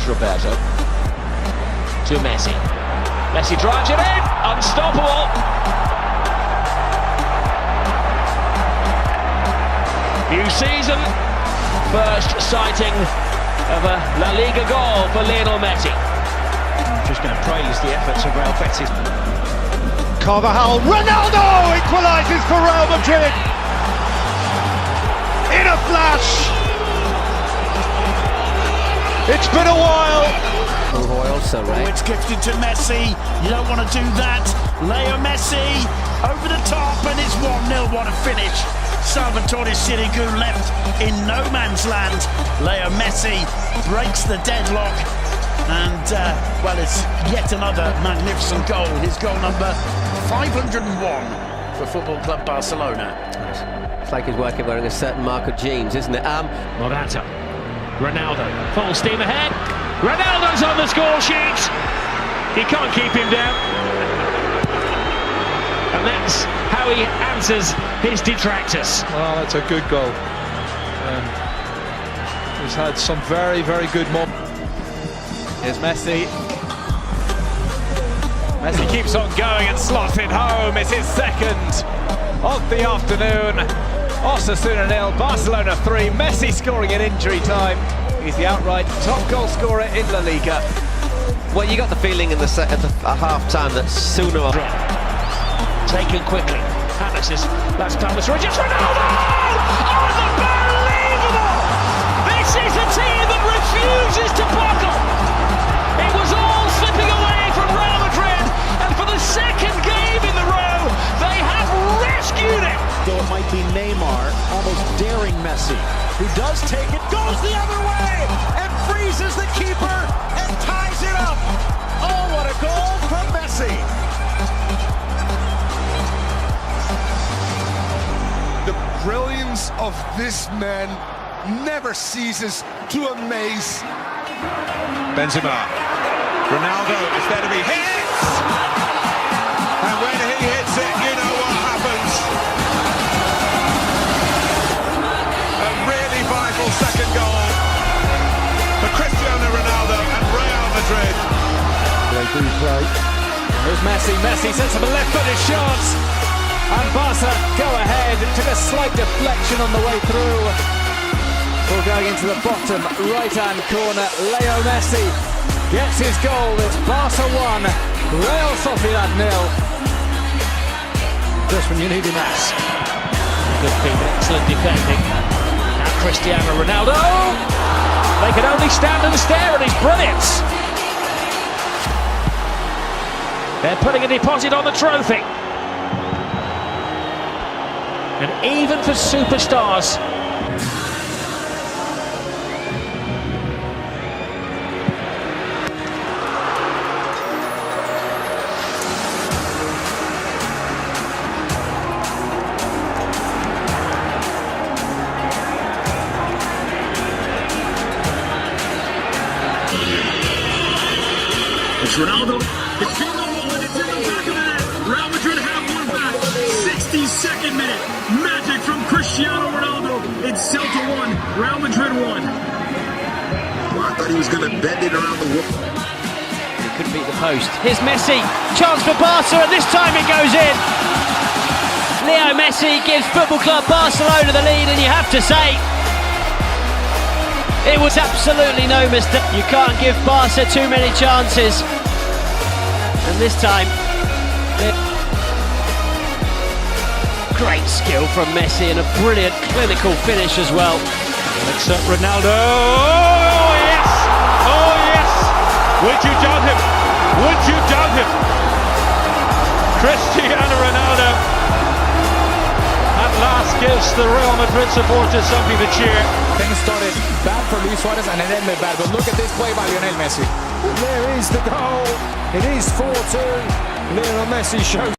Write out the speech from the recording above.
Roberto. To Messi. Messi drives it in! Unstoppable! New season. First sighting of a La Liga goal for Lionel Messi. Just going to praise the efforts of Real Betis. Carvajal, Ronaldo equalises for Real Madrid in a flash. It's been a while. It's gifted to Messi. You don't want to do that. Leo Messi over the top, and it's 1-0. What a finish. Salvatore Sirigu left in no man's land. Leo Messi breaks the deadlock. And, well, it's yet another magnificent goal. His goal number 501 for Football Club Barcelona. It's like he's working wearing a certain mark of jeans, isn't it? Morata. Ronaldo. Full steam ahead. Ronaldo's on the score sheet. He can't keep him down. And that's how he answers his detractors. Well, that's a good goal. He's had some very, very good moments. Here's Messi. Messi keeps on going and slots it home. It's his second of the afternoon. Osasuna 0, Barcelona 3. Messi scoring in injury time. He's the outright top goal scorer in La Liga. Well, you got the feeling in the half-time that sooner or later... Taken quickly. Hannes, that's Thomas Rodgers. Ronaldo! Unbelievable! This is a team that refuses to buckle. It was all slipping away from Real Madrid, and for the second game in the row, they have rescued it. Though it might be Neymar almost daring Messi, who does take it, goes the other way, and freezes the keeper and ties it up. Oh, what a goal from Messi! The brilliance of this man never ceases to amaze. Benzema, Ronaldo is there to be hit, and when he hits it, you know what happens. A really vital second goal for Cristiano Ronaldo and Real Madrid. They do play. Here's Messi. Messi sets up a left-footed shot. And Barca go ahead. Took a slight deflection on the way through. Ball going into the bottom right-hand corner. Leo Messi gets his goal. It's Barca 1, Real Sociedad 0. Just when you need him most. Good feet, excellent defending. Now Cristiano Ronaldo. They can only stand and stare at his brilliance. They're putting a deposit on the trophy. And even for superstars, it's Ronaldo. It's been and it's in the back of the net. Real Madrid have one back. 62nd minute. Magic from Cristiano Ronaldo. It's Celta 1, Real Madrid 1. Well, I thought he was going to bend it around the wall. he couldn't beat the post. Here's Messi, chance for Barca, and this time it goes in. Leo Messi gives Football Club Barcelona the lead, and you have to say, it was absolutely no mistake. You can't give Barca too many chances. And this time, great skill from Messi and a brilliant clinical finish as well. It's Ronaldo. Oh, yes! Oh, yes! Would you doubt him? Would you doubt him? Cristiano Ronaldo at last gives the Real Madrid supporters something to cheer. Things started bad for Luis Suarez and it ended bad, but look at this play by Lionel Messi. There is the goal. It is 4-2. Lionel Messi shows